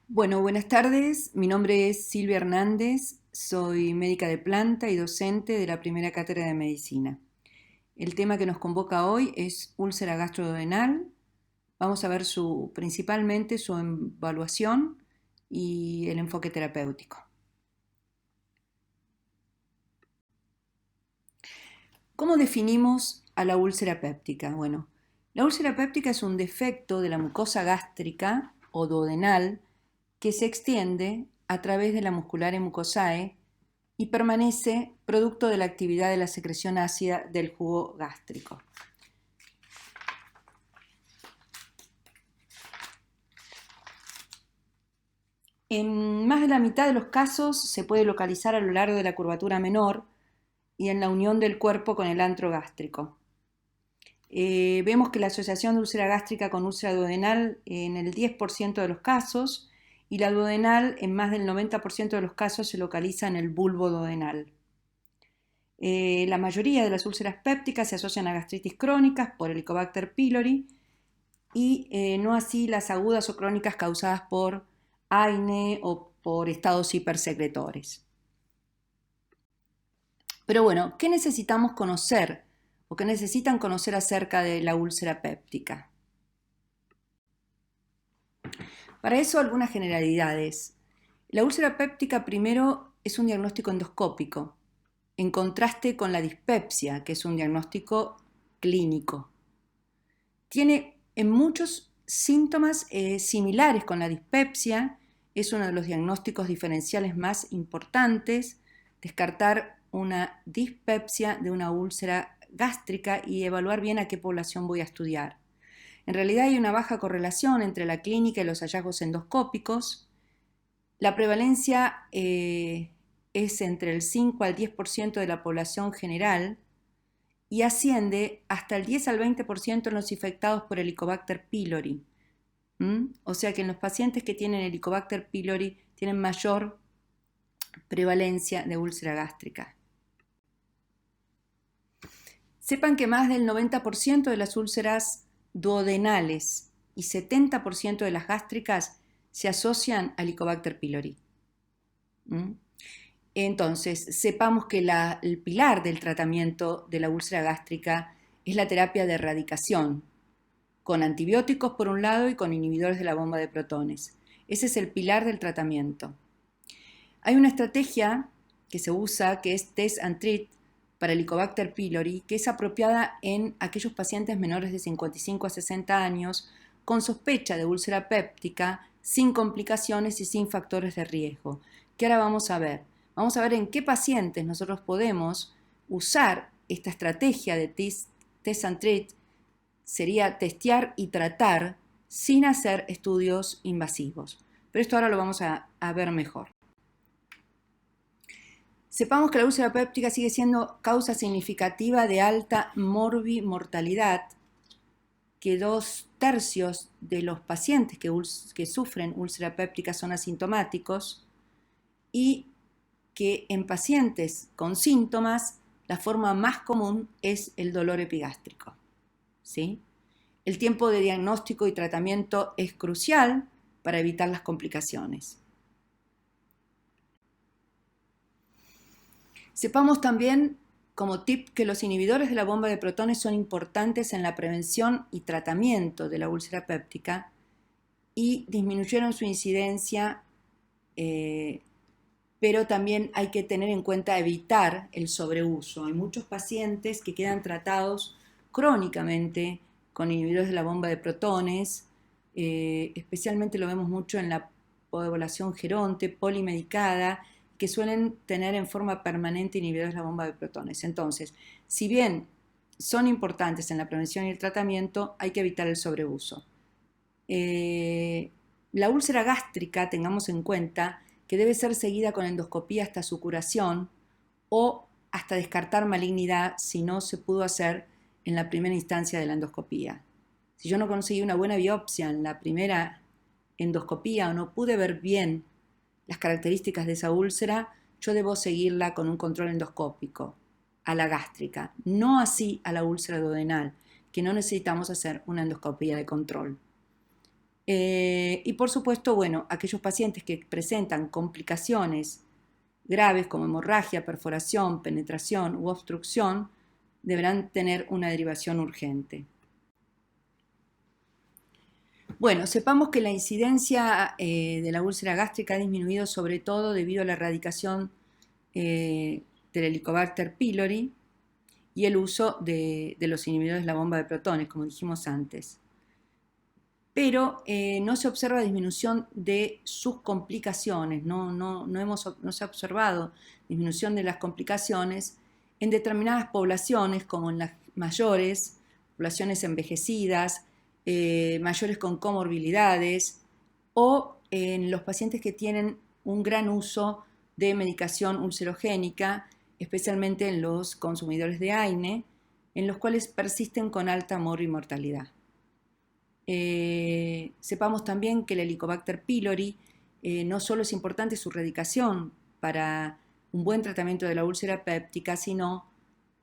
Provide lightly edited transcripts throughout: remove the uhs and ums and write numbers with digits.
Bueno, buenas tardes. Mi nombre es Silvia Hernández. Soy médica de planta y docente de la primera cátedra de medicina. El tema que nos convoca hoy es úlcera gastroduodenal. Vamos a ver principalmente su evaluación y el enfoque terapéutico. ¿Cómo definimos a la úlcera péptica? Bueno, la úlcera péptica es un defecto de la mucosa gástrica o duodenal que se extiende a través de la musculares mucosae y permanece producto de la actividad de la secreción ácida del jugo gástrico. En más de la mitad de los casos se puede localizar a lo largo de la curvatura menor y en la unión del cuerpo con el antro gástrico. Vemos que la asociación de úlcera gástrica con úlcera duodenal en el 10% de los casos y la duodenal en más del 90% de los casos se localiza en el bulbo duodenal. La mayoría de las úlceras pépticas se asocian a gastritis crónicas por Helicobacter pylori y no así las agudas o crónicas causadas por AINE o por estados hipersecretores. Pero bueno, ¿qué necesitamos conocer o qué necesitan conocer acerca de la úlcera péptica? Para eso algunas generalidades. La úlcera péptica primero es un diagnóstico endoscópico, en contraste con la dispepsia, que es un diagnóstico clínico. Tiene en muchos síntomas similares con la dispepsia, es uno de los diagnósticos diferenciales más importantes, descartar una dispepsia de una úlcera gástrica y evaluar bien a qué población voy a estudiar. En realidad hay una baja correlación entre la clínica y los hallazgos endoscópicos. La prevalencia es entre el 5 al 10% de la población general y asciende hasta el 10 al 20% en los infectados por Helicobacter pylori. O sea que en los pacientes que tienen Helicobacter pylori tienen mayor prevalencia de úlcera gástrica. Sepan que más del 90% de las úlceras duodenales y 70% de las gástricas se asocian a Helicobacter pylori. Entonces, sepamos que el pilar del tratamiento de la úlcera gástrica es la terapia de erradicación, con antibióticos por un lado y con inhibidores de la bomba de protones. Ese es el pilar del tratamiento. Hay una estrategia que se usa que es test and treat para Helicobacter pylori, que es apropiada en aquellos pacientes menores de 55 a 60 años con sospecha de úlcera péptica, sin complicaciones y sin factores de riesgo, que ahora vamos a ver. Vamos a ver en qué pacientes nosotros podemos usar esta estrategia de test and treat, sería testear y tratar sin hacer estudios invasivos. Pero esto ahora lo vamos a ver mejor. Sepamos que la úlcera péptica sigue siendo causa significativa de alta morbimortalidad, que 2/3 de los pacientes que sufren úlcera péptica son asintomáticos y que en pacientes con síntomas la forma más común es el dolor epigástrico. ¿Sí? El tiempo de diagnóstico y tratamiento es crucial para evitar las complicaciones. Sepamos también como tip que los inhibidores de la bomba de protones son importantes en la prevención y tratamiento de la úlcera péptica y disminuyeron su incidencia, pero también hay que tener en cuenta evitar el sobreuso. Hay muchos pacientes que quedan tratados crónicamente con inhibidores de la bomba de protones, especialmente lo vemos mucho en la población geronte, polimedicada, que suelen tener en forma permanente inhibidores de la bomba de protones. Entonces, si bien son importantes en la prevención y el tratamiento, hay que evitar el sobreuso. La úlcera gástrica, tengamos en cuenta que debe ser seguida con endoscopía hasta su curación o hasta descartar malignidad si no se pudo hacer en la primera instancia de la endoscopía. Si yo no conseguí una buena biopsia en la primera endoscopía o no pude ver bien las características de esa úlcera, yo debo seguirla con un control endoscópico a la gástrica, no así a la úlcera duodenal, que no necesitamos hacer una endoscopía de control. Y por supuesto, bueno, aquellos pacientes que presentan complicaciones graves como hemorragia, perforación, penetración u obstrucción deberán tener una derivación urgente. Bueno, sepamos que la incidencia de la úlcera gástrica ha disminuido sobre todo debido a la erradicación del Helicobacter pylori y el uso de los inhibidores de la bomba de protones, como dijimos antes. Pero no se observa disminución de sus complicaciones, no se ha observado disminución de las complicaciones en determinadas poblaciones, como en las mayores, poblaciones envejecidas, mayores con comorbilidades, o en los pacientes que tienen un gran uso de medicación ulcerogénica, especialmente en los consumidores de AINE, en los cuales persisten con alta mortalidad. Sepamos también que el Helicobacter pylori no solo es importante su erradicación para un buen tratamiento de la úlcera péptica, sino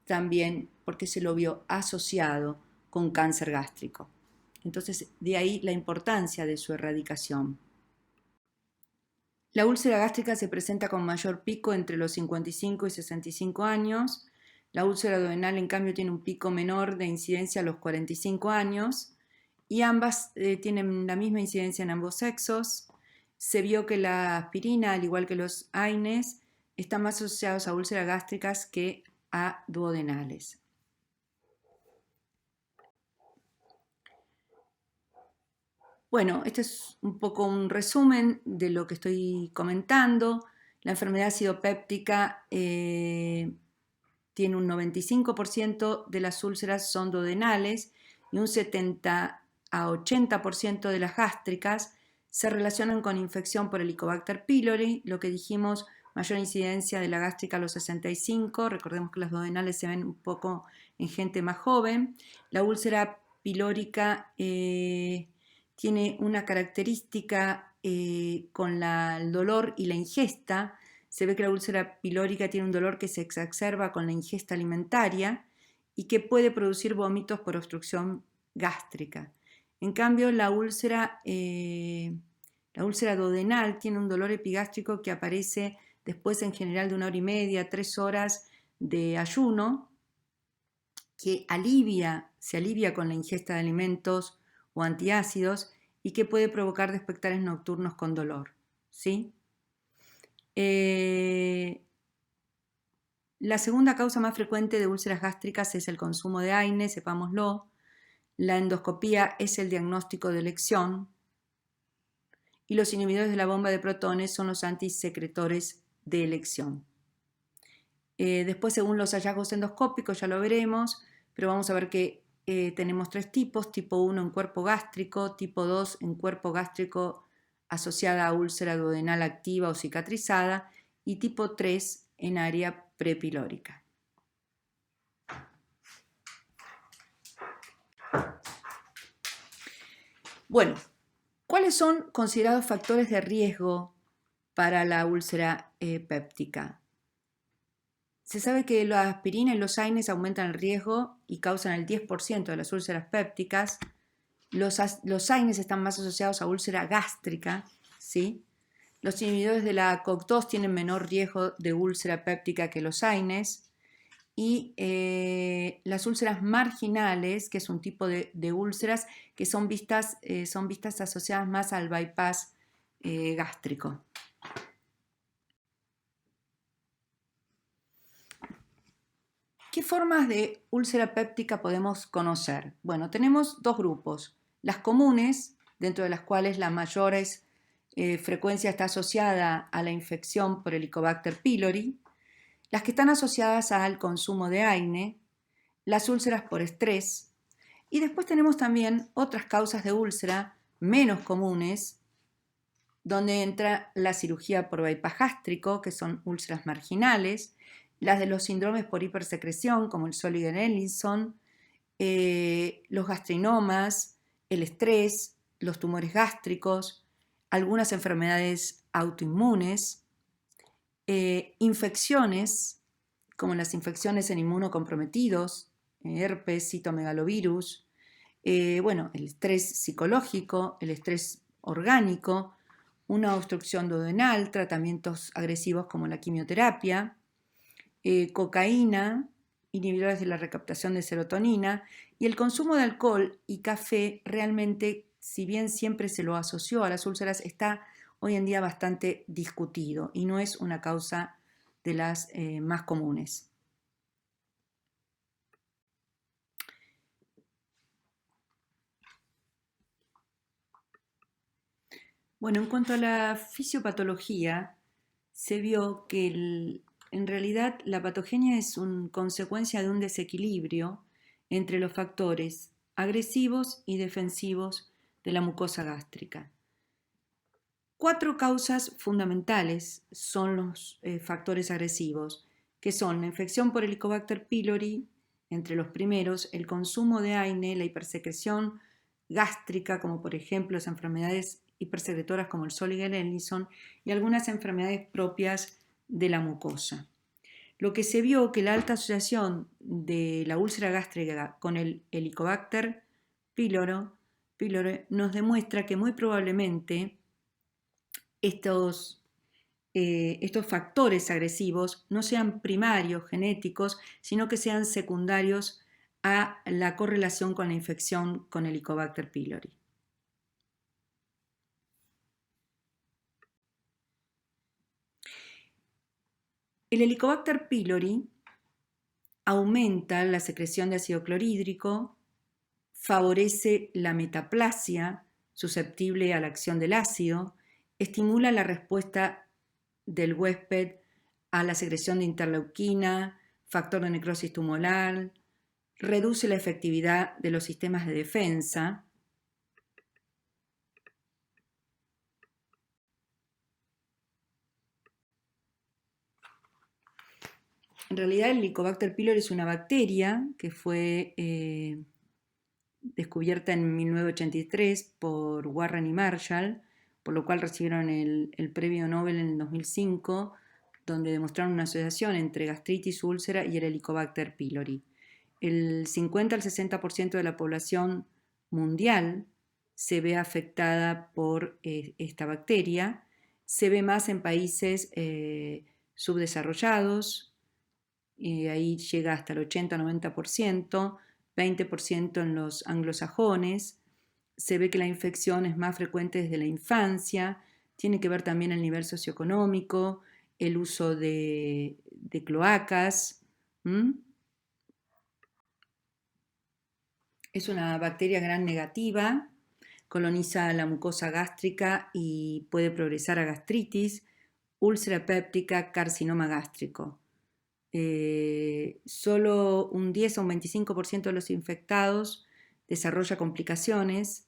también porque se lo vio asociado con cáncer gástrico. Entonces, de ahí la importancia de su erradicación. La úlcera gástrica se presenta con mayor pico entre los 55 y 65 años. La úlcera duodenal, en cambio, tiene un pico menor de incidencia a los 45 años y ambas tienen la misma incidencia en ambos sexos. Se vio que la aspirina, al igual que los AINES, están más asociados a úlceras gástricas que a duodenales. Bueno, este es un poco un resumen de lo que estoy comentando. La enfermedad acidopéptica tiene un 95% de las úlceras son duodenales y un 70 a 80% de las gástricas se relacionan con infección por Helicobacter pylori, lo que dijimos, mayor incidencia de la gástrica a los 65, recordemos que las duodenales se ven un poco en gente más joven. La úlcera pilórica tiene una característica con el dolor y la ingesta. Se ve que la úlcera pilórica tiene un dolor que se exacerba con la ingesta alimentaria y que puede producir vómitos por obstrucción gástrica. En cambio, la úlcera duodenal tiene un dolor epigástrico que aparece después en general de 1 hora y media, 3 horas de ayuno, que se alivia con la ingesta de alimentos o antiácidos y que puede provocar despertares nocturnos con dolor, ¿sí? La segunda causa más frecuente de úlceras gástricas es el consumo de AINE, sepámoslo. La endoscopía es el diagnóstico de elección y los inhibidores de la bomba de protones son los antisecretores de elección. Después, según los hallazgos endoscópicos, ya lo veremos, pero vamos a ver que tenemos 3 tipos: tipo 1 en cuerpo gástrico, tipo 2 en cuerpo gástrico asociada a úlcera duodenal activa o cicatrizada y tipo 3 en área prepilórica. Bueno, ¿cuáles son considerados factores de riesgo para la úlcera péptica? Se sabe que la aspirina y los AINES aumentan el riesgo y causan el 10% de las úlceras pépticas. Los AINES están más asociados a úlcera gástrica, ¿sí? Los inhibidores de la COX-2 tienen menor riesgo de úlcera péptica que los AINES. Y las úlceras marginales, que es un tipo de úlceras que son vistas asociadas más al bypass gástrico. ¿Qué formas de úlcera péptica podemos conocer? Bueno, tenemos 2 grupos. Las comunes, dentro de las cuales la mayor frecuencia está asociada a la infección por Helicobacter pylori. Las que están asociadas al consumo de AINE, las úlceras por estrés, y después tenemos también otras causas de úlcera menos comunes, donde entra la cirugía por bypass gástrico, que son úlceras marginales, las de los síndromes por hipersecreción, como el Solinger-Ellison, los gastrinomas, el estrés, los tumores gástricos, algunas enfermedades autoinmunes, infecciones, como las infecciones en inmunocomprometidos, herpes, citomegalovirus, Bueno, el estrés psicológico, el estrés orgánico, una obstrucción duodenal, tratamientos agresivos como la quimioterapia, cocaína, inhibidores de la recaptación de serotonina, y el consumo de alcohol y café realmente, si bien siempre se lo asoció a las úlceras, está hoy en día bastante discutido y no es una causa de las más comunes. Bueno, en cuanto a la fisiopatología, se vio que en realidad la patogenia es una consecuencia de un desequilibrio entre los factores agresivos y defensivos de la mucosa gástrica. Cuatro causas fundamentales son los factores agresivos, que son la infección por Helicobacter pylori, entre los primeros, el consumo de AINE, la hipersecreción gástrica, como por ejemplo las enfermedades hipersecretoras como el Solinger-Ellison, y algunas enfermedades propias de la mucosa. Lo que se vio que la alta asociación de la úlcera gástrica con el Helicobacter pylori nos demuestra que muy probablemente estos factores agresivos no sean primarios, genéticos, sino que sean secundarios a la correlación con la infección con Helicobacter pylori. El Helicobacter pylori aumenta la secreción de ácido clorhídrico, favorece la metaplasia susceptible a la acción del ácido, estimula la respuesta del huésped a la secreción de interleuquina, factor de necrosis tumoral, reduce la efectividad de los sistemas de defensa. En realidad el Helicobacter pylori es una bacteria que fue descubierta en 1983 por Warren y Marshall, por lo cual recibieron el premio Nobel en el 2005, donde demostraron una asociación entre gastritis, úlcera y el Helicobacter pylori. El 50 al 60% de la población mundial se ve afectada por esta bacteria. Se ve más en países subdesarrollados, ahí llega hasta el 80-90%, 20% en los anglosajones. Se ve que la infección es más frecuente desde la infancia, tiene que ver también el nivel socioeconómico, el uso de cloacas. Es una bacteria gran negativa, coloniza la mucosa gástrica y puede progresar a gastritis, úlcera péptica, carcinoma gástrico. Solo un 10 o un 25% de los infectados desarrolla complicaciones.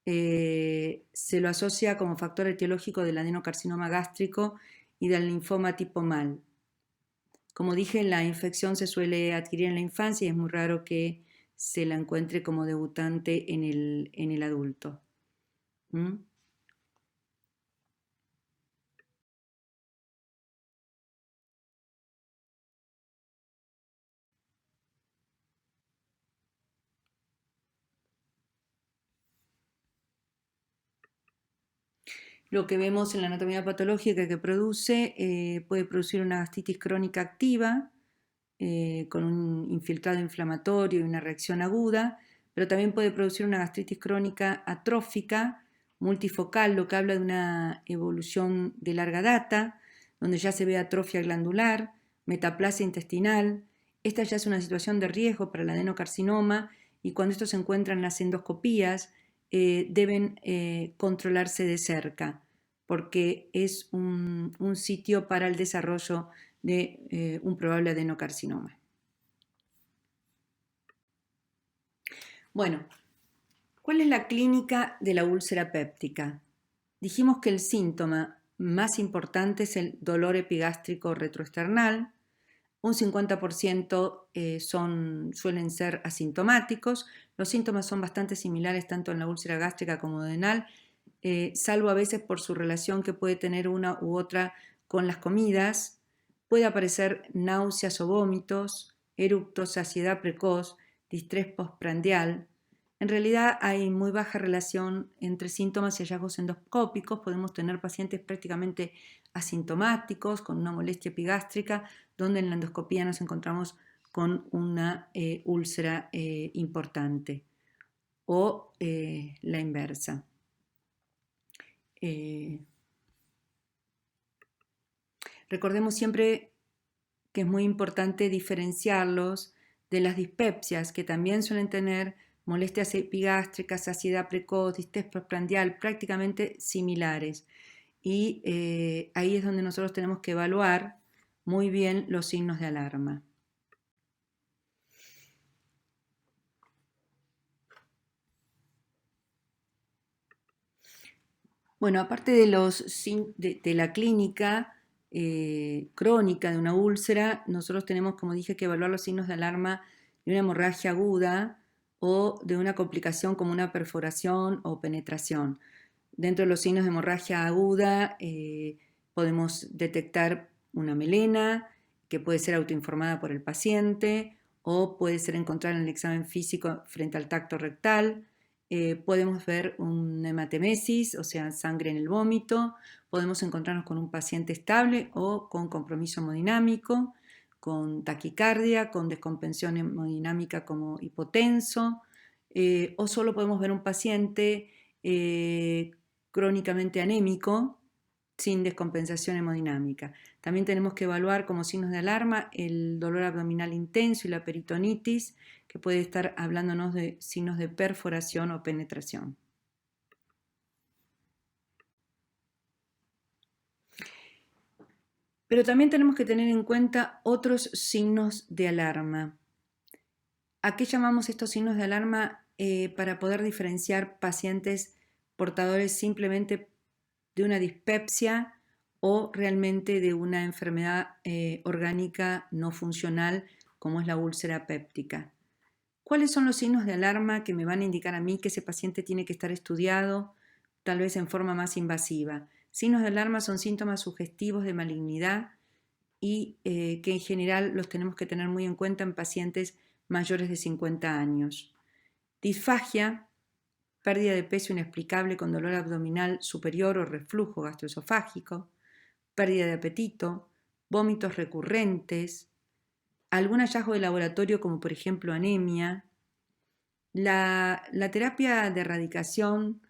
Se lo asocia como factor etiológico del adenocarcinoma gástrico y del linfoma tipo MAL. Como dije, la infección se suele adquirir en la infancia y es muy raro que se la encuentre como debutante en el adulto. Lo que vemos en la anatomía patológica que produce puede producir una gastritis crónica activa con un infiltrado inflamatorio y una reacción aguda, pero también puede producir una gastritis crónica atrófica, multifocal, lo que habla de una evolución de larga data, donde ya se ve atrofia glandular, metaplasia intestinal. Esta ya es una situación de riesgo para el adenocarcinoma y cuando esto se encuentra en las endoscopías deben controlarse de cerca porque es un sitio para el desarrollo de un probable adenocarcinoma. Bueno, ¿cuál es la clínica de la úlcera péptica? Dijimos que el síntoma más importante es el dolor epigástrico retroesternal. Un 50% suelen ser asintomáticos. Los síntomas son bastante similares tanto en la úlcera gástrica como duodenal, salvo a veces por su relación que puede tener una u otra con las comidas. Puede aparecer náuseas o vómitos, eructos, saciedad precoz, distrés postprandial, En realidad hay muy baja relación entre síntomas y hallazgos endoscópicos. Podemos tener pacientes prácticamente asintomáticos con una molestia epigástrica, donde en la endoscopía nos encontramos con una úlcera importante, o la inversa. Recordemos siempre que es muy importante diferenciarlos de las dispepsias, que también suelen tener molestias epigástricas, saciedad precoz, distrés postprandial, prácticamente similares. Y ahí es donde nosotros tenemos que evaluar muy bien los signos de alarma. Bueno, aparte de, de la clínica crónica de una úlcera, nosotros tenemos, como dije, que evaluar los signos de alarma de una hemorragia aguda o de una complicación como una perforación o penetración. Dentro de los signos de hemorragia aguda podemos detectar una melena que puede ser autoinformada por el paciente o puede ser encontrada en el examen físico frente al tacto rectal. Podemos ver una hematemesis, o sea, sangre en el vómito. Podemos encontrarnos con un paciente estable o con compromiso hemodinámico, con taquicardia, con descompensión hemodinámica como hipotenso, o solo podemos ver un paciente crónicamente anémico sin descompensación hemodinámica. También tenemos que evaluar como signos de alarma el dolor abdominal intenso y la peritonitis, que puede estar hablándonos de signos de perforación o penetración. Pero también tenemos que tener en cuenta otros signos de alarma. ¿A qué llamamos estos signos de alarma para poder diferenciar pacientes portadores simplemente de una dispepsia o realmente de una enfermedad orgánica no funcional como es la úlcera péptica? ¿Cuáles son los signos de alarma que me van a indicar a mí que ese paciente tiene que estar estudiado, tal vez en forma más invasiva? Signos de alarma son síntomas sugestivos de malignidad y que en general los tenemos que tener muy en cuenta en pacientes mayores de 50 años. Disfagia, pérdida de peso inexplicable con dolor abdominal superior o reflujo gastroesofágico, pérdida de apetito, vómitos recurrentes, algún hallazgo de laboratorio como por ejemplo anemia. La terapia de erradicación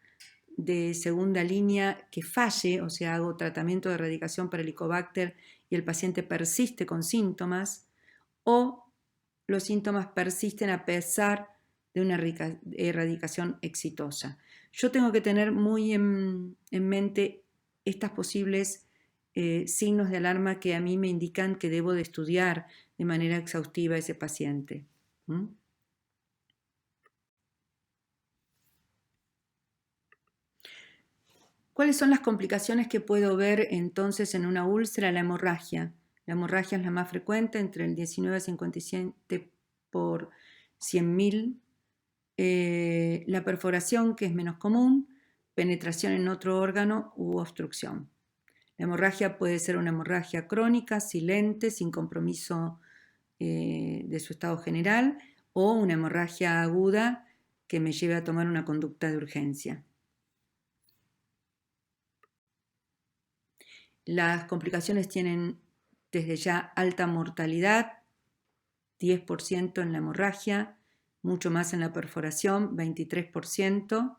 de segunda línea que falle, o sea, hago tratamiento de erradicación para Helicobacter y el paciente persiste con síntomas, o los síntomas persisten a pesar de una erradicación exitosa. Yo tengo que tener muy en mente estas posibles signos de alarma que a mí me indican que debo de estudiar de manera exhaustiva a ese paciente. ¿Cuáles son las complicaciones que puedo ver entonces en una úlcera? La hemorragia. La hemorragia es la más frecuente, entre el 19 a 57 por 100.000. La perforación, que es menos común, penetración en otro órgano u obstrucción. La hemorragia puede ser una hemorragia crónica, silente, sin compromiso de su estado general, o una hemorragia aguda que me lleve a tomar una conducta de urgencia. Las complicaciones tienen desde ya alta mortalidad, 10% en la hemorragia, mucho más en la perforación, 23%,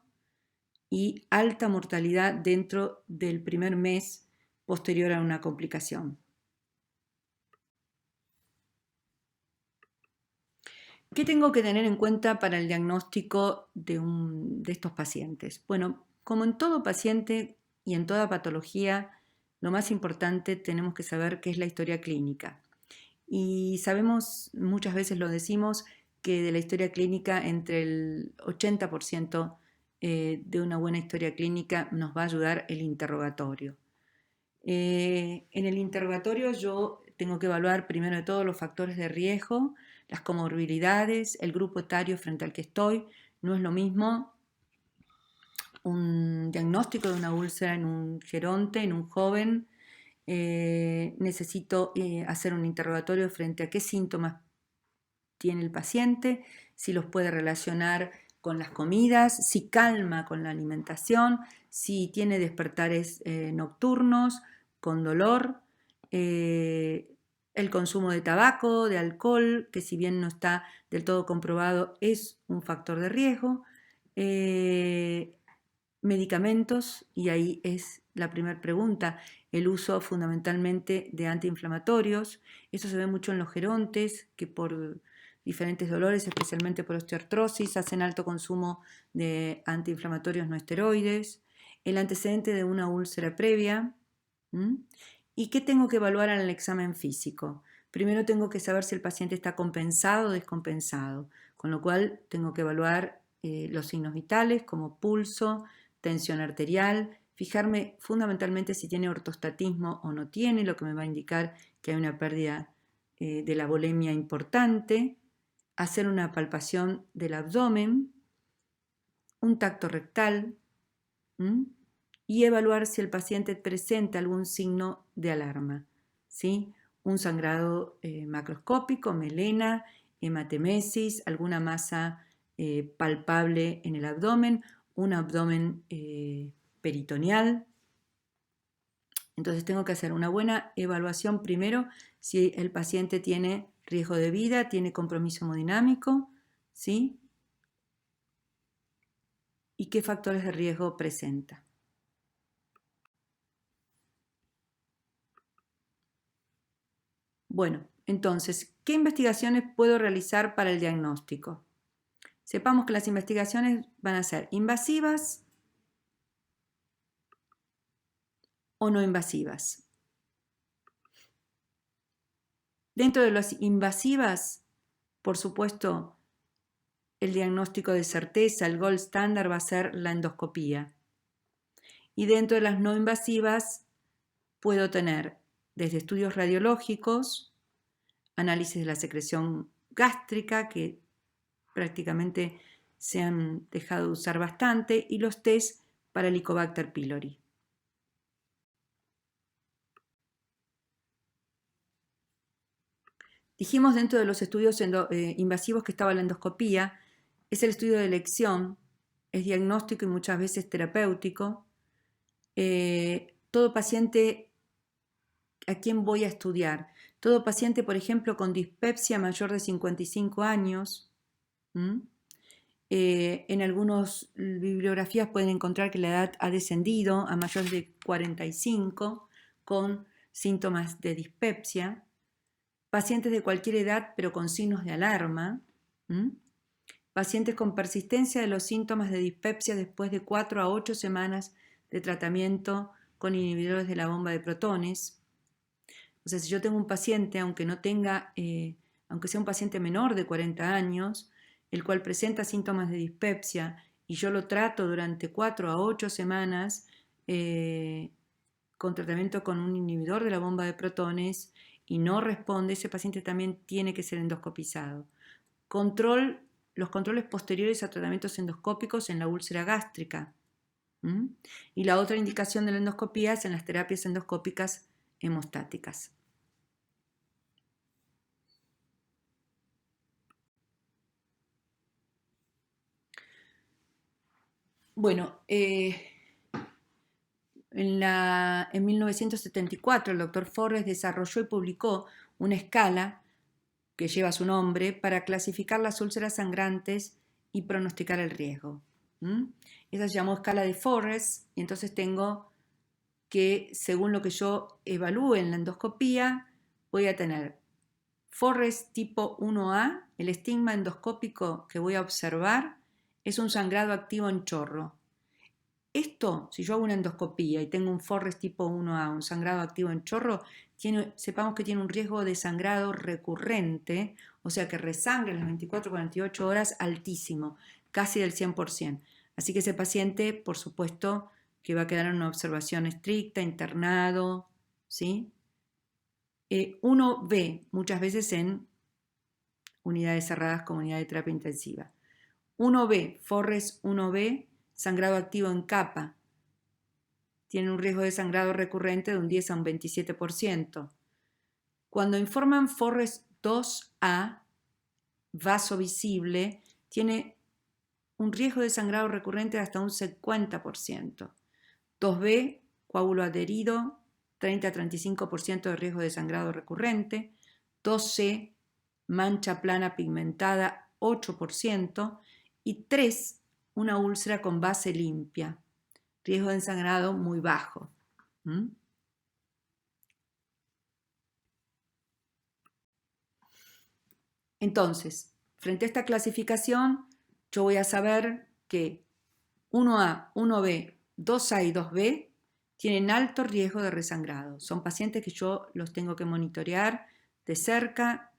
y alta mortalidad dentro del primer mes posterior a una complicación. ¿Qué tengo que tener en cuenta para el diagnóstico de estos pacientes? Bueno, como en todo paciente y en toda patología, lo más importante tenemos que saber qué es la historia clínica. Y sabemos, muchas veces lo decimos, que de la historia clínica entre el 80% de una buena historia clínica nos va a ayudar el interrogatorio. En el interrogatorio yo tengo que evaluar primero de todo los factores de riesgo, las comorbilidades, el grupo etario frente al que estoy. No es lo mismo un diagnóstico de una úlcera en un geronte, en un joven. Necesito hacer un interrogatorio frente a qué síntomas tiene el paciente, si los puede relacionar con las comidas, si calma con la alimentación, si tiene despertares nocturnos, con dolor, el consumo de tabaco, de alcohol, que si bien no está del todo comprobado, es un factor de riesgo, medicamentos, y ahí es la primera pregunta, el uso fundamentalmente de antiinflamatorios. Esto se ve mucho en los gerontes, que por diferentes dolores, especialmente por osteoartrosis, hacen alto consumo de antiinflamatorios no esteroides, el antecedente de una úlcera previa. ¿Y qué tengo que evaluar en el examen físico? Primero tengo que saber si el paciente está compensado o descompensado, con lo cual tengo que evaluar los signos vitales como pulso, tensión arterial, fijarme fundamentalmente si tiene ortostatismo o no tiene, lo que me va a indicar que hay una pérdida de la volemia importante, hacer una palpación del abdomen, un tacto rectal y evaluar si el paciente presenta algún signo de alarma, ¿sí? Un sangrado macroscópico, melena, hematemesis, alguna masa palpable en el abdomen, un abdomen peritoneal. Entonces tengo que hacer una buena evaluación primero si el paciente tiene riesgo de vida, tiene compromiso hemodinámico, ¿sí? Y qué factores de riesgo presenta. Bueno, entonces, ¿qué investigaciones puedo realizar para el diagnóstico? Sepamos que las investigaciones van a ser invasivas o no invasivas. Dentro de las invasivas, por supuesto, el diagnóstico de certeza, el gold standard va a ser la endoscopía. Y dentro de las no invasivas puedo tener desde estudios radiológicos, análisis de la secreción gástrica, que prácticamente se han dejado de usar bastante, y los test para Helicobacter pylori. Dijimos dentro de los estudios invasivos que estaba la endoscopía, es el estudio de elección, es diagnóstico y muchas veces terapéutico. Todo paciente, ¿a quién voy a estudiar? Todo paciente, por ejemplo, con dispepsia mayor de 55 años, en algunas bibliografías pueden encontrar que la edad ha descendido a mayores de 45 con síntomas de dispepsia, pacientes de cualquier edad pero con signos de alarma, pacientes con persistencia de los síntomas de dispepsia después de 4 a 8 semanas de tratamiento con inhibidores de la bomba de protones. O sea, si yo tengo un paciente, aunque sea un paciente menor de 40 años, el cual presenta síntomas de dispepsia y yo lo trato durante 4 a 8 semanas con tratamiento con un inhibidor de la bomba de protones y no responde, ese paciente también tiene que ser endoscopizado. Los controles posteriores a tratamientos endoscópicos en la úlcera gástrica. Y la otra indicación de la endoscopía es en las terapias endoscópicas hemostáticas. Bueno, en 1974 el doctor Forrest desarrolló y publicó una escala que lleva su nombre para clasificar las úlceras sangrantes y pronosticar el riesgo. Esa se llamó escala de Forrest y entonces tengo que, según lo que yo evalúe en la endoscopía, voy a tener Forrest tipo 1A, el estigma endoscópico que voy a observar es un sangrado activo en chorro. Esto, si yo hago una endoscopía y tengo un Forrest tipo 1A, un sangrado activo en chorro, sepamos que tiene un riesgo de sangrado recurrente, o sea que resangre en las 24-48 horas altísimo, casi del 100%. Así que ese paciente, por supuesto, que va a quedar en una observación estricta, internado, ¿sí? Uno ve muchas veces en unidades cerradas como unidad de terapia intensiva. 1B, Forrest 1B, sangrado activo en capa. Tiene un riesgo de sangrado recurrente de un 10 a un 27%. Cuando informan Forrest 2A, vaso visible, tiene un riesgo de sangrado recurrente de hasta un 50%. 2B, coágulo adherido, 30 a 35% de riesgo de sangrado recurrente. 2C, mancha plana pigmentada, 8%. Y 3, una úlcera con base limpia, riesgo de sangrado muy bajo. Entonces, frente a esta clasificación, yo voy a saber que 1A, 1B, 2A y 2B tienen alto riesgo de resangrado. Son pacientes que yo los tengo que monitorear de cerca,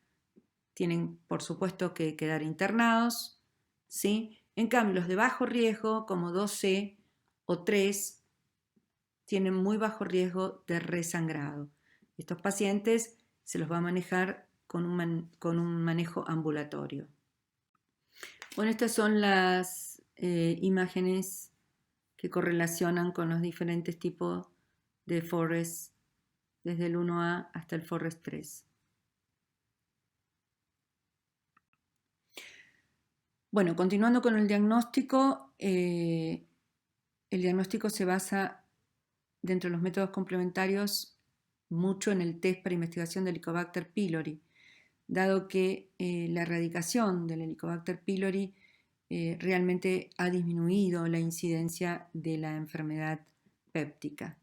tienen por supuesto que quedar internados, ¿sí? En cambio, los de bajo riesgo, como 2C o 3, tienen muy bajo riesgo de resangrado. Estos pacientes se los va a manejar con un manejo ambulatorio. Bueno, estas son las imágenes que correlacionan con los diferentes tipos de Forrest, desde el 1A hasta el Forrest 3. Bueno, continuando con el diagnóstico se basa dentro de los métodos complementarios mucho en el test para investigación del Helicobacter pylori, dado que la erradicación del Helicobacter pylori realmente ha disminuido la incidencia de la enfermedad péptica.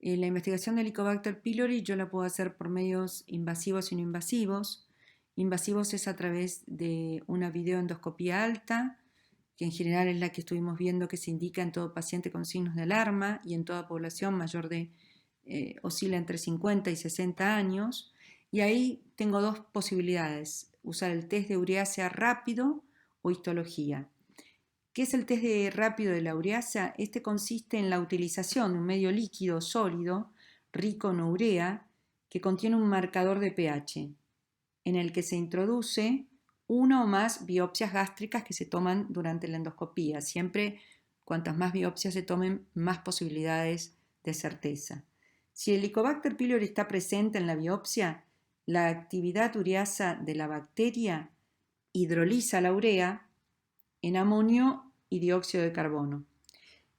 La investigación del Helicobacter pylori yo la puedo hacer por medios invasivos y no invasivos. Invasivos es a través de una videoendoscopía alta, que en general es la que estuvimos viendo que se indica en todo paciente con signos de alarma y en toda población mayor de, oscila entre 50 y 60 años. Y ahí tengo dos posibilidades, usar el test de ureasa rápido o histología. ¿Qué es el test de rápido de la ureasa? Este consiste en la utilización de un medio líquido sólido, rico en urea, que contiene un marcador de pH, en el que se introduce una o más biopsias gástricas que se toman durante la endoscopía. Siempre, cuantas más biopsias se tomen, más posibilidades de certeza. Si el Helicobacter pylori está presente en la biopsia, la actividad ureasa de la bacteria hidroliza la urea en amonio y dióxido de carbono.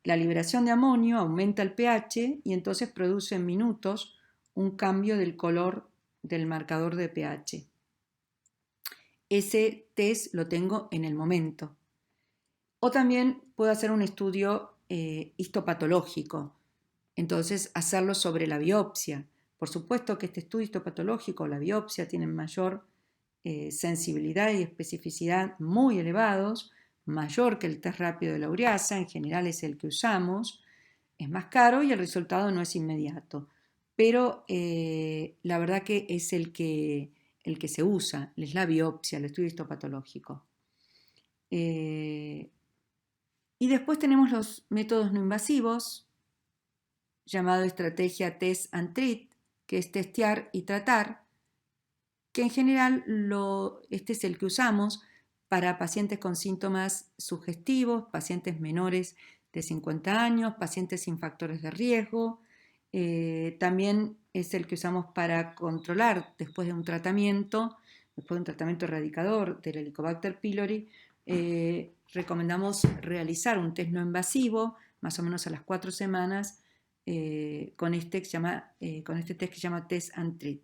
La liberación de amonio aumenta el pH y entonces produce en minutos un cambio del color del marcador de pH. Ese test lo tengo en el momento. O también puedo hacer un estudio histopatológico, entonces hacerlo sobre la biopsia. Por supuesto que este estudio histopatológico, la biopsia, tienen mayor sensibilidad y especificidad muy elevados, mayor que el test rápido de la ureasa, en general es el que usamos, es más caro y el resultado no es inmediato, pero la verdad que es el que se usa, es la biopsia, el estudio histopatológico. Y después tenemos los métodos no invasivos, llamado estrategia test and treat, que es testear y tratar, que en general este es el que usamos para pacientes con síntomas sugestivos, pacientes menores de 50 años, pacientes sin factores de riesgo. También es el que usamos para controlar después de un tratamiento erradicador del Helicobacter pylori. Recomendamos realizar un test no invasivo, más o menos a las 4 semanas, con este test que se llama Test and Treat.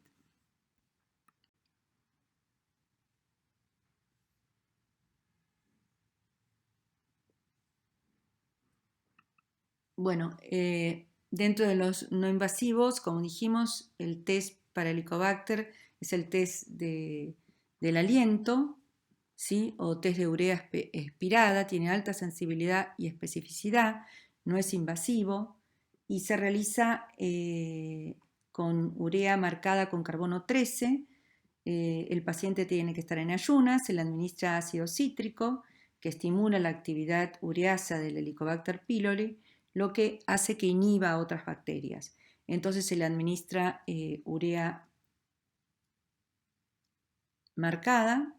Bueno, dentro de los no invasivos, como dijimos, el test para Helicobacter es el test del aliento, ¿sí? O test de urea expirada, tiene alta sensibilidad y especificidad, no es invasivo y se realiza con urea marcada con carbono 13. El paciente tiene que estar en ayunas, se le administra ácido cítrico que estimula la actividad ureasa del Helicobacter pylori, lo que hace que inhiba a otras bacterias. Entonces se le administra urea marcada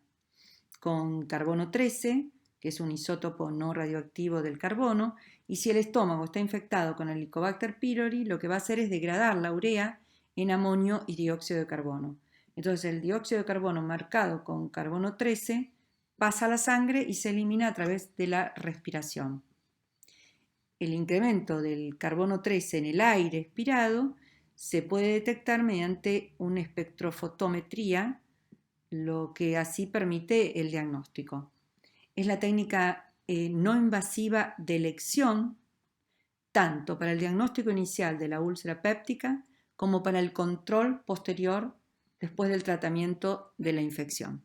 con carbono 13, que es un isótopo no radioactivo del carbono, y si el estómago está infectado con el Helicobacter pylori, lo que va a hacer es degradar la urea en amonio y dióxido de carbono. Entonces el dióxido de carbono marcado con carbono 13 pasa a la sangre y se elimina a través de la respiración. El incremento del carbono 13 en el aire expirado se puede detectar mediante una espectrofotometría, lo que así permite el diagnóstico. Es la técnica no invasiva de elección tanto para el diagnóstico inicial de la úlcera péptica como para el control posterior después del tratamiento de la infección.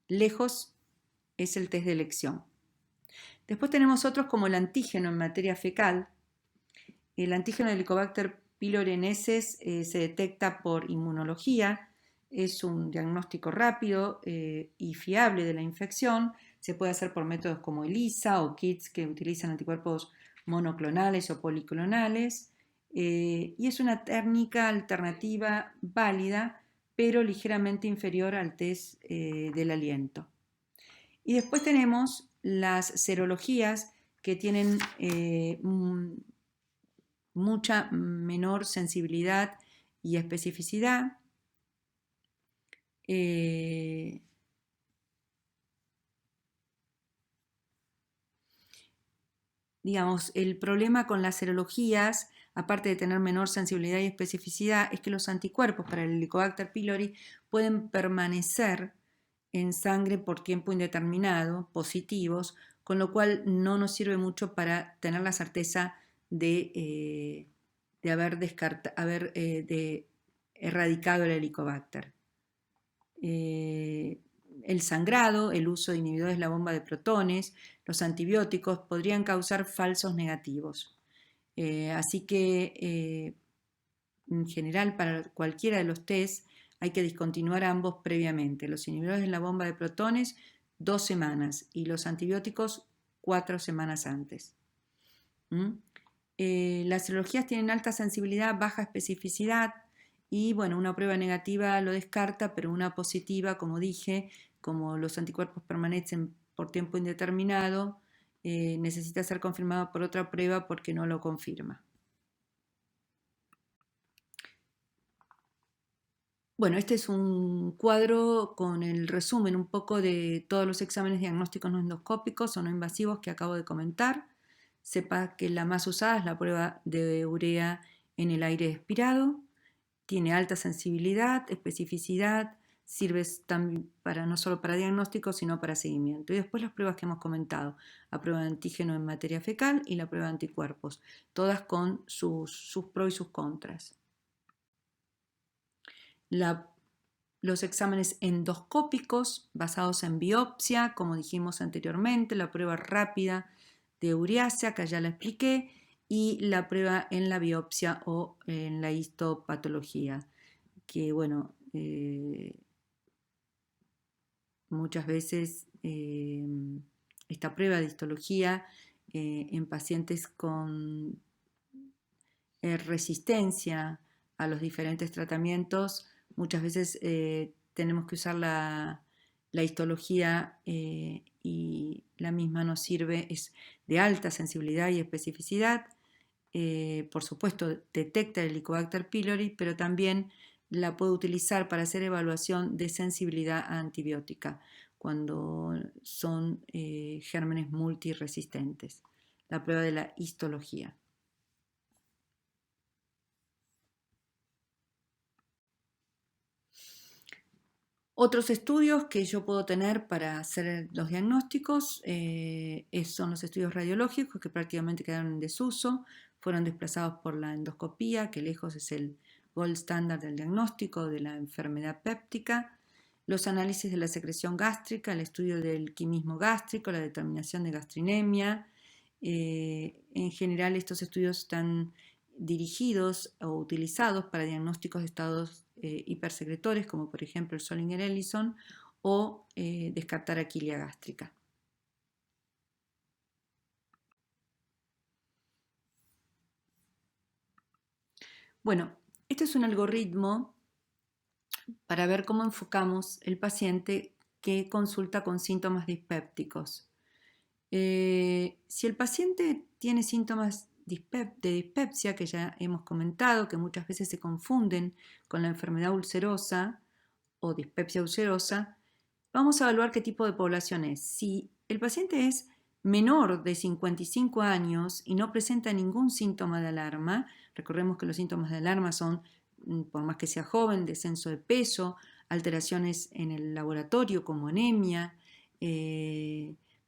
Lejos es el test de elección. Después tenemos otros como el antígeno en materia fecal. El antígeno de Helicobacter pylori en heces se detecta por inmunología. Es un diagnóstico rápido y fiable de la infección. Se puede hacer por métodos como ELISA o kits que utilizan anticuerpos monoclonales o policlonales. Y es una técnica alternativa válida, pero ligeramente inferior al test del aliento. Y después tenemos las serologías que tienen mucha menor sensibilidad y especificidad. Digamos, el problema con las serologías, aparte de tener menor sensibilidad y especificidad, es que los anticuerpos para el Helicobacter pylori pueden permanecer en sangre por tiempo indeterminado, positivos, con lo cual no nos sirve mucho para tener la certeza de haber erradicado el Helicobacter. El sangrado, el uso de inhibidores de la bomba de protones, los antibióticos podrían causar falsos negativos. Así que en general para cualquiera de los test hay que discontinuar ambos previamente. Los inhibidores de la bomba de protones 2 semanas y los antibióticos 4 semanas antes. Las serologías tienen alta sensibilidad, baja especificidad y bueno, una prueba negativa lo descarta, pero una positiva, como dije, como los anticuerpos permanecen por tiempo indeterminado, necesita ser confirmado por otra prueba porque no lo confirma. Bueno, este es un cuadro con el resumen un poco de todos los exámenes diagnósticos no endoscópicos o no invasivos que acabo de comentar. Sepa que la más usada es la prueba de urea en el aire expirado. Tiene alta sensibilidad, especificidad, sirve para, no solo para diagnóstico, sino para seguimiento. Y después las pruebas que hemos comentado, la prueba de antígeno en materia fecal y la prueba de anticuerpos, todas con sus pros y sus contras. Los exámenes endoscópicos basados en biopsia, como dijimos anteriormente, la prueba rápida de ureasa, que ya la expliqué, y la prueba en la biopsia o en la histopatología, que bueno, muchas veces esta prueba de histología en pacientes con resistencia a los diferentes tratamientos, muchas veces tenemos que usar la histología y la misma nos sirve, es de alta sensibilidad y especificidad. Por supuesto, detecta el Helicobacter pylori, pero también la puede utilizar para hacer evaluación de sensibilidad antibiótica cuando son gérmenes multiresistentes. La prueba de la histología. Otros estudios que yo puedo tener para hacer los diagnósticos son los estudios radiológicos que prácticamente quedaron en desuso, fueron desplazados por la endoscopía, que lejos es el gold standard del diagnóstico de la enfermedad péptica, los análisis de la secreción gástrica, el estudio del quimismo gástrico, la determinación de gastrinemia. En general estos estudios están dirigidos o utilizados para diagnósticos de estados hipersecretores, como por ejemplo el Zollinger-Ellison, o descartar aquilia gástrica. Bueno, este es un algoritmo para ver cómo enfocamos el paciente que consulta con síntomas dispépticos. Si el paciente tiene síntomas de dispepsia, que ya hemos comentado, que muchas veces se confunden con la enfermedad ulcerosa o dispepsia ulcerosa, Vamos a evaluar qué tipo de población es. Si el paciente es menor de 55 años y no presenta ningún síntoma de alarma, recordemos que los síntomas de alarma son, por más que sea joven, descenso de peso, alteraciones en el laboratorio como anemia,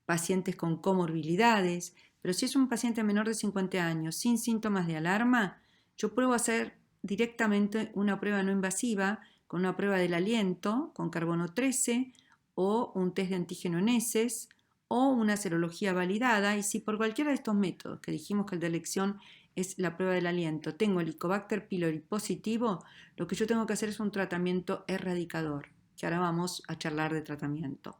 pacientes con comorbilidades, pero si es un paciente menor de 50 años sin síntomas de alarma, yo pruebo a hacer directamente una prueba no invasiva con una prueba del aliento con carbono 13 o un test de antígeno en heces o una serología validada, y si por cualquiera de estos métodos, que dijimos que el de elección es la prueba del aliento, tengo Helicobacter pylori positivo, lo que yo tengo que hacer es un tratamiento erradicador, que ahora vamos a charlar de tratamiento.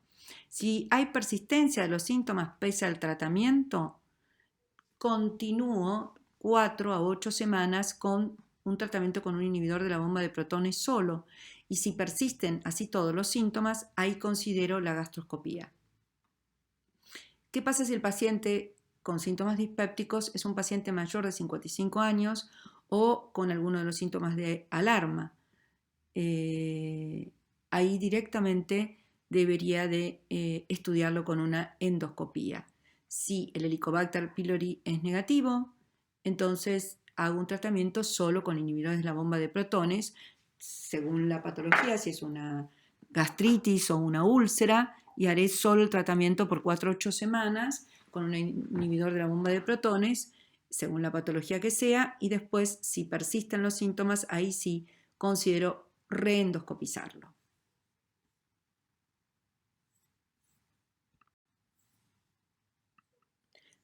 Si hay persistencia de los síntomas pese al tratamiento, continúo 4 a 8 semanas con un tratamiento con un inhibidor de la bomba de protones solo, y si persisten así todos los síntomas, ahí considero la gastroscopía. ¿Qué pasa si el paciente con síntomas dispépticos es un paciente mayor de 55 años o con alguno de los síntomas de alarma? Ahí directamente debería de estudiarlo con una endoscopía. Si el Helicobacter pylori es negativo, entonces hago un tratamiento solo con inhibidores de la bomba de protones, según la patología, si es una gastritis o una úlcera, y haré solo el tratamiento por 4 a 8 semanas con un inhibidor de la bomba de protones, según la patología que sea, y después, si persisten los síntomas, ahí sí considero reendoscopizarlo.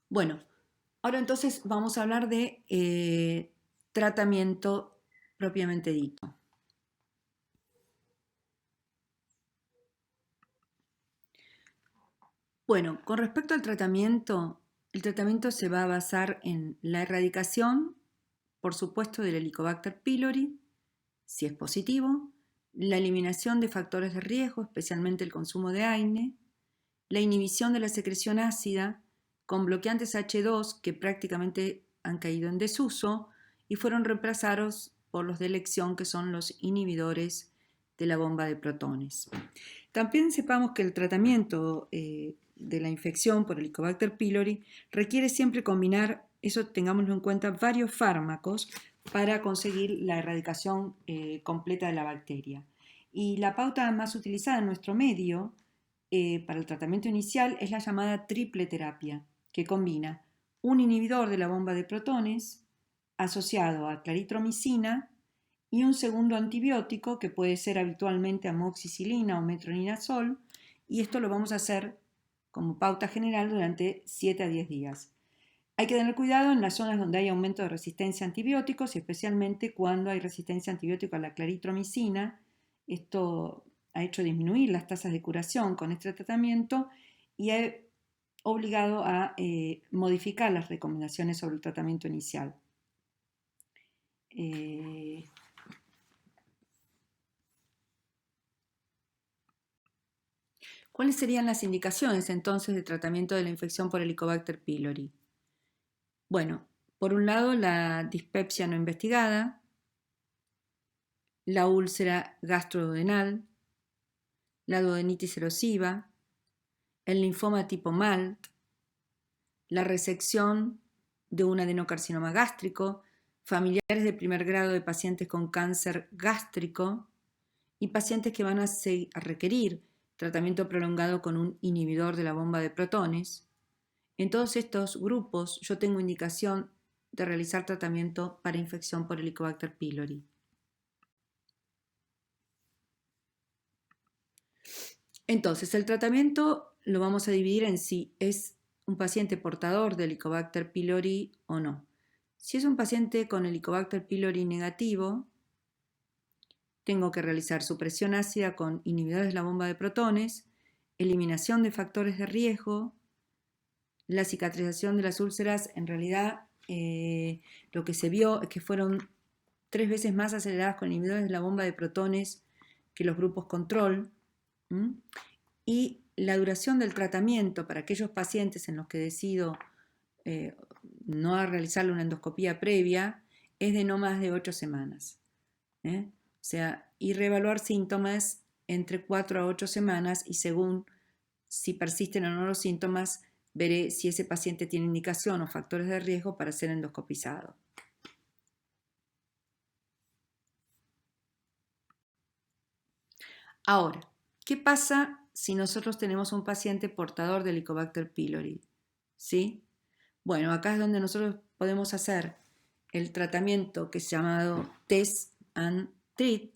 Bueno, ahora entonces vamos a hablar de tratamiento propiamente dicho. Bueno, con respecto al tratamiento, el tratamiento se va a basar en la erradicación, por supuesto, del Helicobacter pylori, si es positivo, la eliminación de factores de riesgo, especialmente el consumo de AINE, la inhibición de la secreción ácida con bloqueantes H2 que prácticamente han caído en desuso y fueron reemplazados por los de elección, que son los inhibidores de la bomba de protones. También sepamos que el tratamiento de la infección por Helicobacter pylori requiere siempre combinar, eso tengámoslo en cuenta, varios fármacos para conseguir la erradicación completa de la bacteria. Y la pauta más utilizada en nuestro medio para el tratamiento inicial es la llamada triple terapia, que combina un inhibidor de la bomba de protones asociado a claritromicina y un segundo antibiótico que puede ser habitualmente amoxicilina o metronidazol, y esto lo vamos a hacer como pauta general durante 7 a 10 días. Hay que tener cuidado en las zonas donde hay aumento de resistencia a antibióticos y especialmente cuando hay resistencia antibiótica a la claritromicina. Esto ha hecho disminuir las tasas de curación con este tratamiento y ha obligado a modificar las recomendaciones sobre el tratamiento inicial. ¿Cuáles serían las indicaciones entonces de tratamiento de la infección por Helicobacter pylori? Bueno, por un lado la dispepsia no investigada, la úlcera gastroduodenal, la duodenitis erosiva, el linfoma tipo MALT, la resección de un adenocarcinoma gástrico, familiares de primer grado de pacientes con cáncer gástrico y pacientes que van a requerir tratamiento prolongado con un inhibidor de la bomba de protones. En todos estos grupos yo tengo indicación de realizar tratamiento para infección por Helicobacter pylori. Entonces, el tratamiento lo vamos a dividir en si es un paciente portador de Helicobacter pylori o no. Si es un paciente con Helicobacter pylori negativo, tengo que realizar supresión ácida con inhibidores de la bomba de protones, eliminación de factores de riesgo, la cicatrización de las úlceras. En realidad, lo que se vio es que fueron 3 veces más aceleradas con inhibidores de la bomba de protones que los grupos control. Y la duración del tratamiento para aquellos pacientes en los que decido no realizarle una endoscopía previa es de no más de 8 semanas. O sea, y reevaluar síntomas entre 4 a 8 semanas y según si persisten o no los síntomas, veré si ese paciente tiene indicación o factores de riesgo para ser endoscopizado. Ahora, ¿qué pasa si nosotros tenemos un paciente portador de Helicobacter pylori? ¿Sí? Bueno, acá es donde nosotros podemos hacer el tratamiento que es llamado test and treat,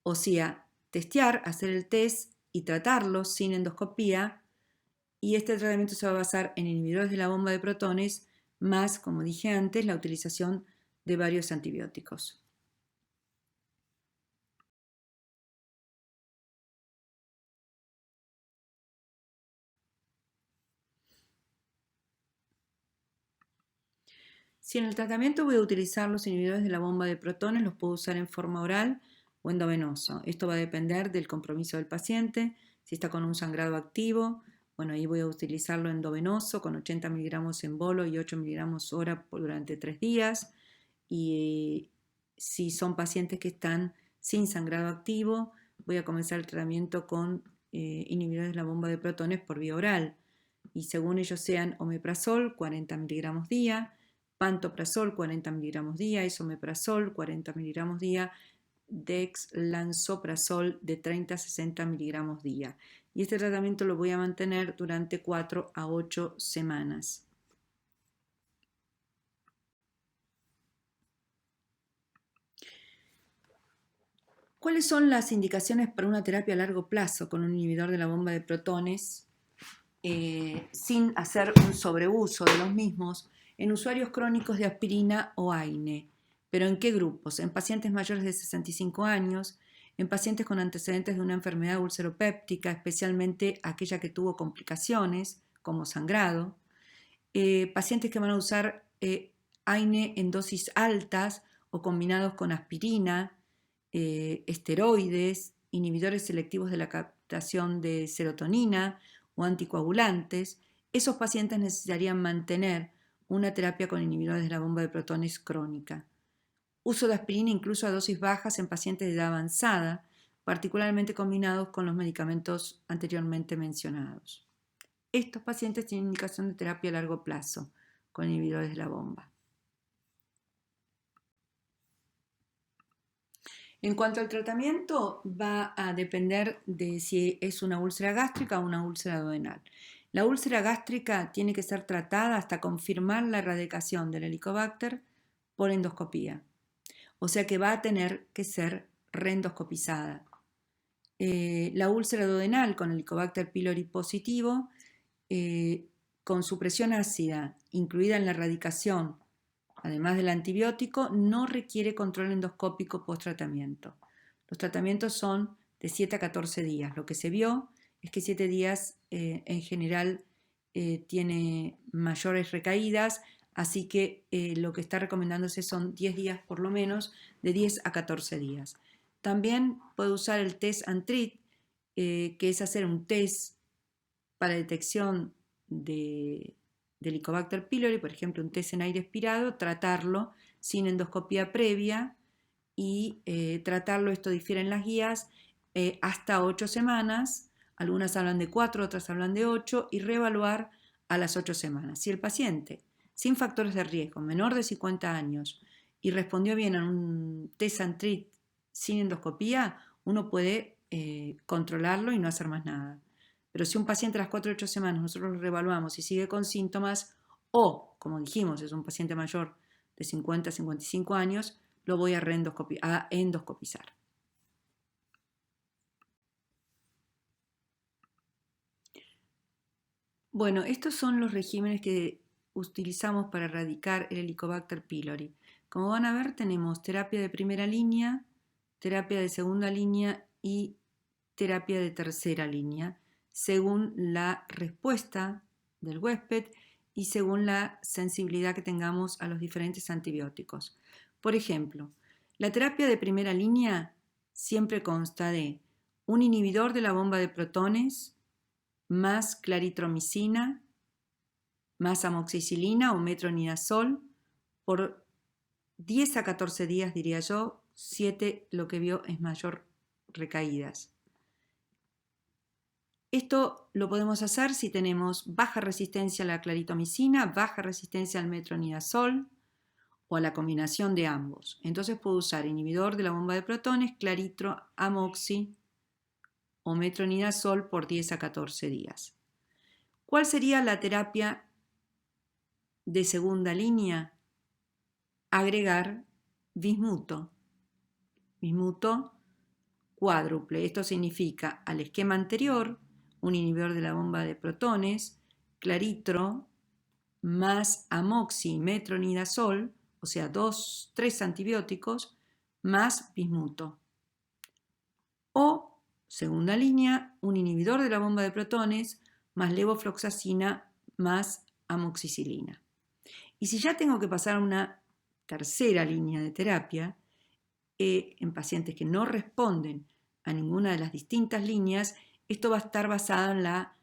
o sea, testear, hacer el test y tratarlo sin endoscopía, y este tratamiento se va a basar en inhibidores de la bomba de protones más, como dije antes, la utilización de varios antibióticos. Si en el tratamiento voy a utilizar los inhibidores de la bomba de protones, los puedo usar en forma oral o endovenoso. Esto va a depender del compromiso del paciente. Si está con un sangrado activo, bueno, ahí voy a utilizarlo endovenoso con 80 miligramos en bolo y 8 miligramos hora durante 3 días. Y si son pacientes que están sin sangrado activo, voy a comenzar el tratamiento con inhibidores de la bomba de protones por vía oral. Y según ellos sean omeprazol, 40 miligramos día, pantoprazol 40 miligramos día, esomeprazol 40 miligramos día, dexlansoprazol de 30 a 60 miligramos día. Y este tratamiento lo voy a mantener durante 4 a 8 semanas. ¿Cuáles son las indicaciones para una terapia a largo plazo con un inhibidor de la bomba de protones sin hacer un sobreuso de los mismos en usuarios crónicos de aspirina o AINE? ¿Pero en qué grupos? En pacientes mayores de 65 años, en pacientes con antecedentes de una enfermedad ulceropéptica, especialmente aquella que tuvo complicaciones como sangrado, pacientes que van a usar AINE en dosis altas o combinados con aspirina, esteroides, inhibidores selectivos de la captación de serotonina o anticoagulantes. Esos pacientes necesitarían mantener una terapia con inhibidores de la bomba de protones crónica. Uso de aspirina incluso a dosis bajas en pacientes de edad avanzada, particularmente combinados con los medicamentos anteriormente mencionados. Estos pacientes tienen indicación de terapia a largo plazo con inhibidores de la bomba. En cuanto al tratamiento, va a depender de si es una úlcera gástrica o una úlcera duodenal. La úlcera gástrica tiene que ser tratada hasta confirmar la erradicación del Helicobacter por endoscopía. O sea que va a tener que ser reendoscopizada. La úlcera duodenal con Helicobacter pylori positivo, con su presión ácida incluida en la erradicación, además del antibiótico, no requiere control endoscópico post-tratamiento. Los tratamientos son de 7 a 14 días. Lo que se vio es que 7 días en general tiene mayores recaídas, así que lo que está recomendándose son 10 días por lo menos, de 10 a 14 días. También puede usar el test and treat, que es hacer un test para detección de Helicobacter pylori, por ejemplo, un test en aire expirado, tratarlo sin endoscopía previa y tratarlo, esto difiere en las guías, hasta 8 semanas, algunas hablan de 4, otras hablan de 8, y reevaluar a las 8 semanas. Si el paciente, sin factores de riesgo, menor de 50 años, y respondió bien a un test and treat sin endoscopía, uno puede controlarlo y no hacer más nada. Pero si un paciente a las 4 o 8 semanas nosotros lo reevaluamos y sigue con síntomas, o, como dijimos, es un paciente mayor de 50 a 55 años, lo voy a endoscopizar. Bueno, estos son los regímenes que utilizamos para erradicar el Helicobacter pylori. Como van a ver, tenemos terapia de primera línea, terapia de segunda línea y terapia de tercera línea, según la respuesta del huésped y según la sensibilidad que tengamos a los diferentes antibióticos. Por ejemplo, la terapia de primera línea siempre consta de un inhibidor de la bomba de protones, más claritromicina, más amoxicilina o metronidazol por 10 a 14 días, diría yo. 7 lo que vio es mayor recaídas. Esto lo podemos hacer si tenemos baja resistencia a la claritomicina, baja resistencia al metronidazol o a la combinación de ambos. Entonces puedo usar inhibidor de la bomba de protones, claritro, amoxi o metronidazol por 10 a 14 días. ¿Cuál sería la terapia de segunda línea? Agregar bismuto. Bismuto cuádruple. Esto significa al esquema anterior, un inhibidor de la bomba de protones, claritro más amoxi, metronidazol, o sea, 3 antibióticos, más bismuto. O, segunda línea, un inhibidor de la bomba de protones, más levofloxacina, más amoxicilina. Y si ya tengo que pasar a una tercera línea de terapia, en pacientes que no responden a ninguna de las distintas líneas, esto va a estar basado en la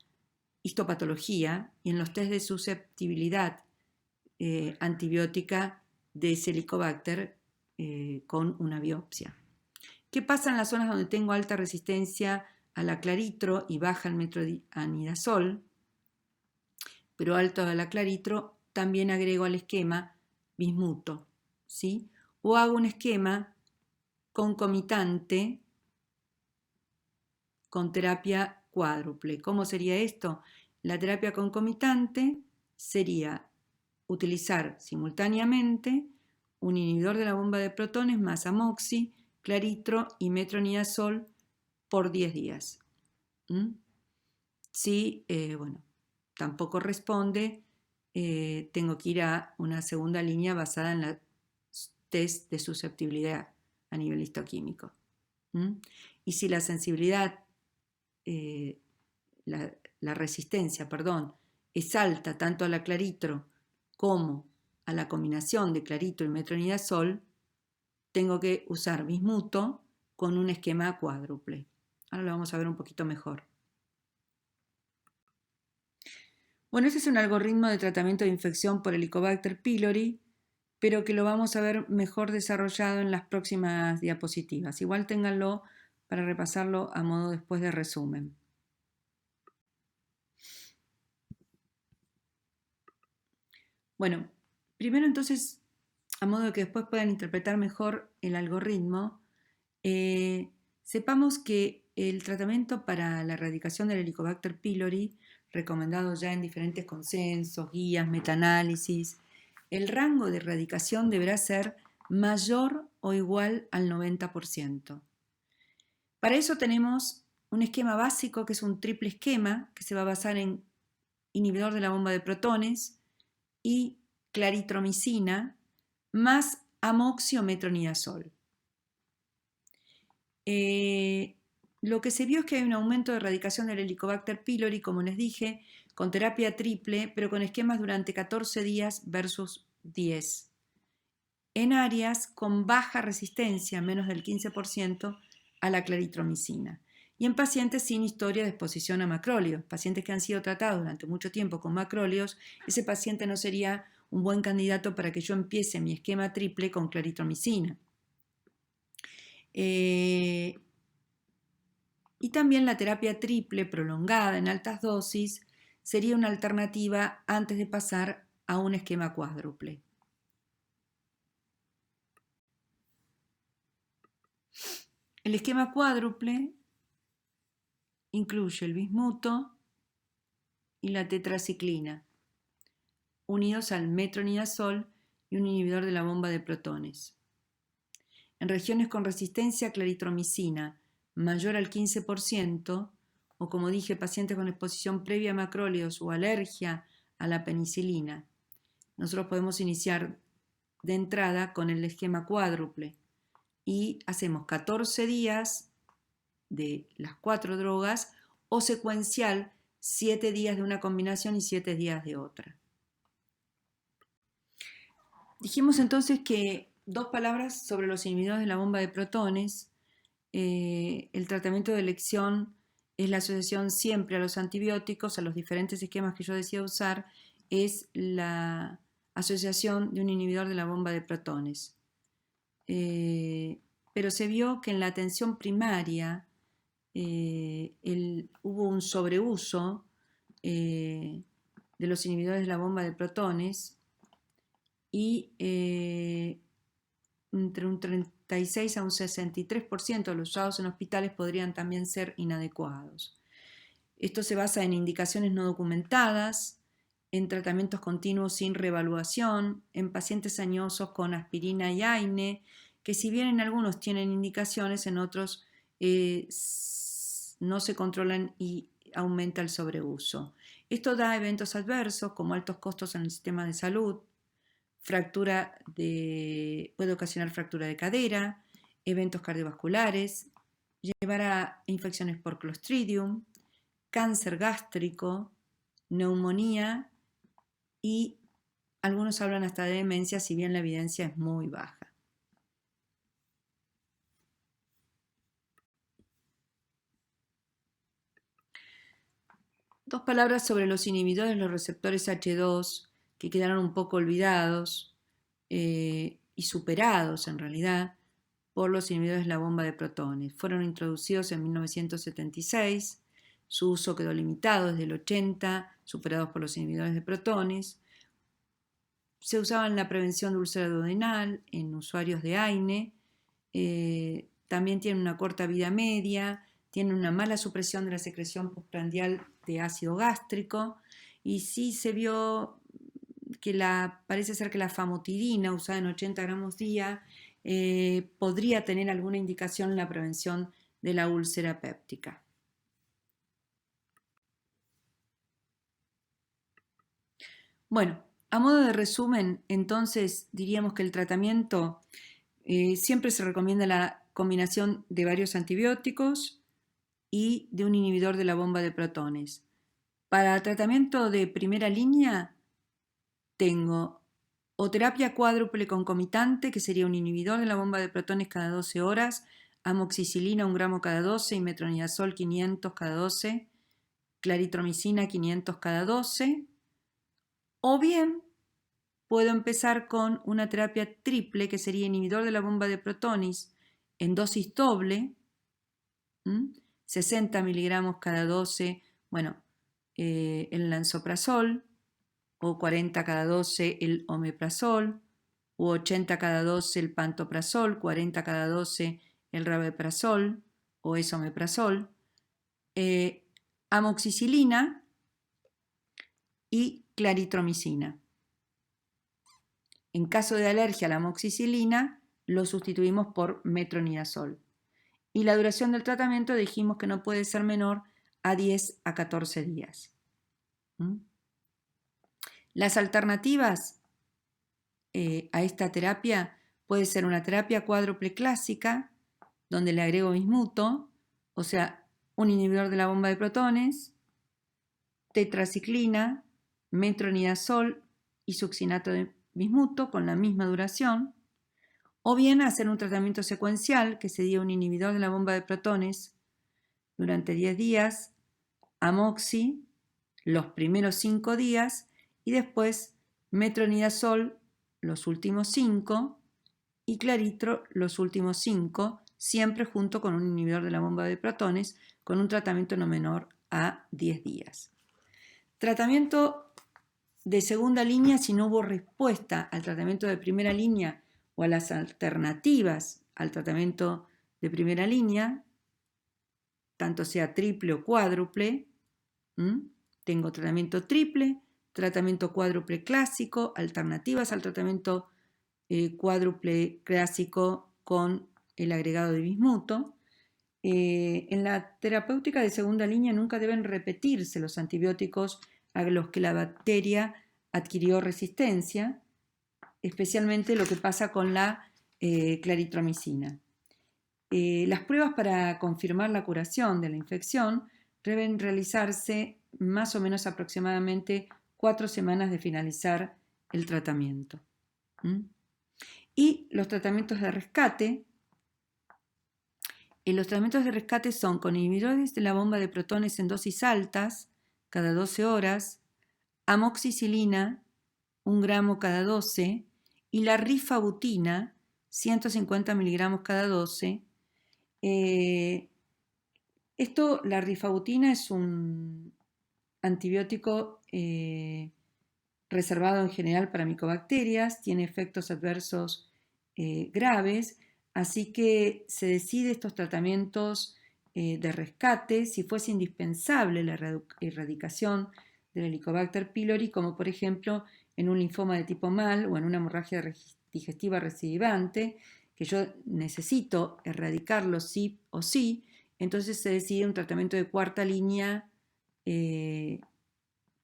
histopatología y en los test de susceptibilidad antibiótica de Helicobacter con una biopsia. ¿Qué pasa en las zonas donde tengo alta resistencia a la claritro y baja el metronidazol, pero alto a la claritro? También agrego al esquema bismuto, ¿sí? O hago un esquema concomitante con terapia cuádruple. ¿Cómo sería esto? La terapia concomitante sería utilizar simultáneamente un inhibidor de la bomba de protones más amoxi, claritro y metronidazol por 10 días. Si, tampoco responde, tengo que ir a una segunda línea basada en la test de susceptibilidad a nivel histoquímico. Y si la sensibilidad, la resistencia, es alta tanto a la claritro como a la combinación de claritro y metronidazol, tengo que usar bismuto con un esquema cuádruple. Ahora lo vamos a ver un poquito mejor. Bueno, este es un algoritmo de tratamiento de infección por Helicobacter pylori, pero que lo vamos a ver mejor desarrollado en las próximas diapositivas. Igual ténganlo para repasarlo a modo después de resumen. Bueno, primero entonces, a modo de que después puedan interpretar mejor el algoritmo, sepamos que el tratamiento para la erradicación del Helicobacter pylori, recomendado ya en diferentes consensos, guías, metaanálisis, el rango de erradicación deberá ser mayor o igual al 90%. Para eso tenemos un esquema básico que es un triple esquema que se va a basar en inhibidor de la bomba de protones y claritromicina más amoxiometronidazol. Lo que se vio es que hay un aumento de erradicación del Helicobacter pylori, como les dije, con terapia triple, pero con esquemas durante 14 días versus 10, en áreas con baja resistencia, menos del 15%, a la claritromicina, y en pacientes sin historia de exposición a macróleos, pacientes que han sido tratados durante mucho tiempo con macróleos. Ese paciente no sería un buen candidato para que yo empiece mi esquema triple con claritromicina. Y también la terapia triple prolongada en altas dosis sería una alternativa antes de pasar a un esquema cuádruple. El esquema cuádruple incluye el bismuto y la tetraciclina, unidos al metronidazol y un inhibidor de la bomba de protones. En regiones con resistencia a claritromicina mayor al 15%, o como dije, pacientes con exposición previa a macróleos o alergia a la penicilina, nosotros podemos iniciar de entrada con el esquema cuádruple y hacemos 14 días de las 4 drogas o secuencial 7 días de una combinación y 7 días de otra. Dijimos entonces que 2 palabras sobre los inhibidores de la bomba de protones. El tratamiento de elección es la asociación siempre a los antibióticos, a los diferentes esquemas que yo decía usar, es la asociación de un inhibidor de la bomba de protones. Pero se vio que en la atención primaria hubo un sobreuso de los inhibidores de la bomba de protones y entre un 36 a un 63% de los usados en hospitales podrían también ser inadecuados. Esto se basa en indicaciones no documentadas, en tratamientos continuos sin reevaluación, en pacientes añosos con aspirina y AINE, que si bien en algunos tienen indicaciones, en otros no se controlan y aumenta el sobreuso. Esto da eventos adversos como altos costos en el sistema de salud, puede ocasionar fractura de cadera, eventos cardiovasculares, llevar a infecciones por Clostridium, cáncer gástrico, neumonía y algunos hablan hasta de demencia, si bien la evidencia es muy baja. Dos palabras sobre los inhibidores de los receptores H2 que quedaron un poco olvidados y superados en realidad por los inhibidores de la bomba de protones. Fueron introducidos en 1976, su uso quedó limitado desde el 80, superados por los inhibidores de protones. Se usaba en la prevención de úlcera duodenal, en usuarios de AINE, también tienen una corta vida media, tienen una mala supresión de la secreción postprandial de ácido gástrico y sí se vio que parece ser que la famotidina usada en 80 gramos día podría tener alguna indicación en la prevención de la úlcera péptica. Bueno, a modo de resumen, entonces diríamos que el tratamiento siempre se recomienda la combinación de varios antibióticos y de un inhibidor de la bomba de protones. Para tratamiento de primera línea tengo o terapia cuádruple concomitante, que sería un inhibidor de la bomba de protones cada 12 horas, amoxicilina 1 gramo cada 12 y metronidazol 500 cada 12, claritromicina 500 cada 12. O bien puedo empezar con una terapia triple, que sería inhibidor de la bomba de protones en dosis doble, 60 miligramos cada 12, el lansoprazol, o 40 cada 12 el omeprazol, u 80 cada 12 el pantoprazol, 40 cada 12 el rabeprazol o esomeprazol, amoxicilina y claritromicina. En caso de alergia a la amoxicilina, lo sustituimos por metronidazol. Y la duración del tratamiento dijimos que no puede ser menor a 10 a 14 días. Las alternativas a esta terapia puede ser una terapia cuádruple clásica, donde le agrego bismuto, o sea, un inhibidor de la bomba de protones, tetraciclina, metronidazol y succinato de bismuto con la misma duración, o bien hacer un tratamiento secuencial que sería un inhibidor de la bomba de protones durante 10 días, amoxi los primeros 5 días y después metronidazol los últimos 5 y claritro los últimos 5, siempre junto con un inhibidor de la bomba de protones con un tratamiento no menor a 10 días. Tratamiento de segunda línea si no hubo respuesta al tratamiento de primera línea o a las alternativas al tratamiento de primera línea, tanto sea triple o cuádruple. Tengo tratamiento triple, tratamiento cuádruple clásico, alternativas al tratamiento cuádruple clásico con el agregado de bismuto. En la terapéutica de segunda línea nunca deben repetirse los antibióticos a los que la bacteria adquirió resistencia, especialmente lo que pasa con la claritromicina. Las pruebas para confirmar la curación de la infección deben realizarse más o menos aproximadamente 4 semanas de finalizar el tratamiento. Y los tratamientos de rescate. Los tratamientos de rescate son con inhibidores de la bomba de protones en dosis altas, cada 12 horas, amoxicilina, 1 gramo cada 12, y la rifabutina, 150 miligramos cada 12, La rifabutina es un antibiótico reservado en general para micobacterias, tiene efectos adversos graves, así que se decide estos tratamientos de rescate si fuese indispensable la erradicación del Helicobacter pylori, como por ejemplo en un linfoma de tipo MAL o en una hemorragia digestiva recidivante, que yo necesito erradicarlo sí o sí. Entonces se decide un tratamiento de cuarta línea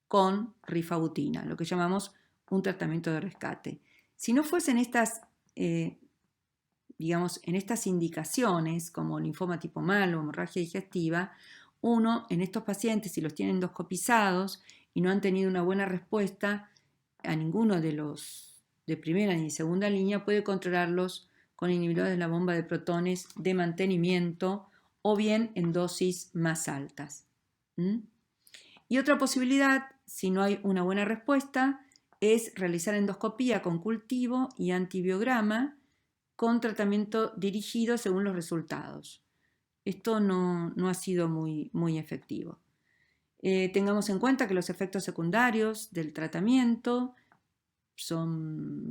con rifabutina, lo que llamamos un tratamiento de rescate. Si no fuesen estas, digamos, en estas indicaciones, como linfoma tipo MAL o hemorragia digestiva, uno en estos pacientes, si los tienen endoscopizados y no han tenido una buena respuesta a ninguno de los de primera ni segunda línea, puede controlarlos con inhibidores de la bomba de protones de mantenimiento o bien en dosis más altas. Y otra posibilidad, si no hay una buena respuesta, es realizar endoscopía con cultivo y antibiograma con tratamiento dirigido según los resultados. Esto no ha sido muy efectivo. Tengamos en cuenta que los efectos secundarios del tratamiento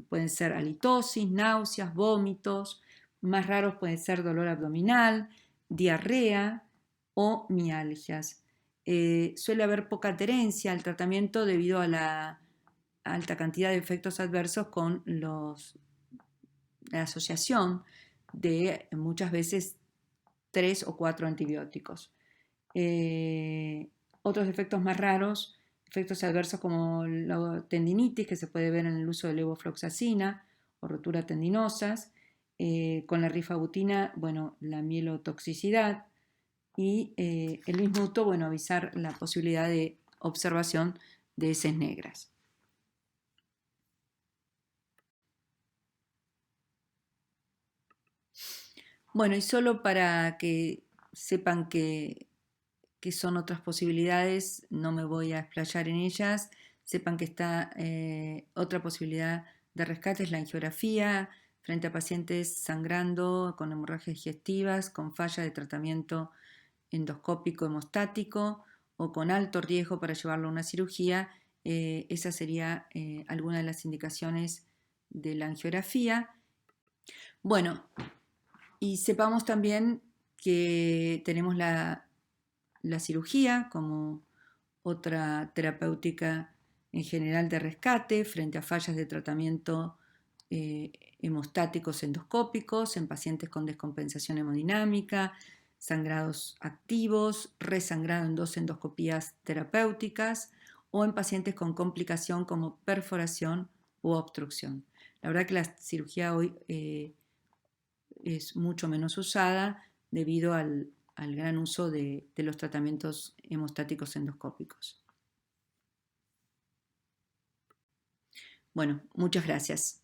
pueden ser halitosis, náuseas, vómitos. Más raros pueden ser dolor abdominal, diarrea o mialgias. Suele haber poca adherencia al tratamiento debido a la alta cantidad de efectos adversos con la asociación de muchas veces 3 o 4 antibióticos. Otros efectos más raros, efectos adversos como la tendinitis, que se puede ver en el uso de levofloxacina o rotura tendinosas. Con la rifabutina, bueno, la mielotoxicidad y el bismuto, bueno, avisar la posibilidad de observación de heces negras. Bueno, y solo para que sepan que son otras posibilidades, no me voy a explayar en ellas, sepan que está otra posibilidad de rescate, es la angiografía frente a pacientes sangrando con hemorragias digestivas, con falla de tratamiento endoscópico hemostático o con alto riesgo para llevarlo a una cirugía. Esa sería alguna de las indicaciones de la angiografía. Bueno, y sepamos también que tenemos la cirugía como otra terapéutica en general de rescate frente a fallas de tratamiento hemostáticos endoscópicos en pacientes con descompensación hemodinámica, sangrados activos, resangrado en 2 endoscopías terapéuticas o en pacientes con complicación como perforación u obstrucción. La verdad que la cirugía hoy es mucho menos usada debido al gran uso de los tratamientos hemostáticos endoscópicos. Bueno, muchas gracias.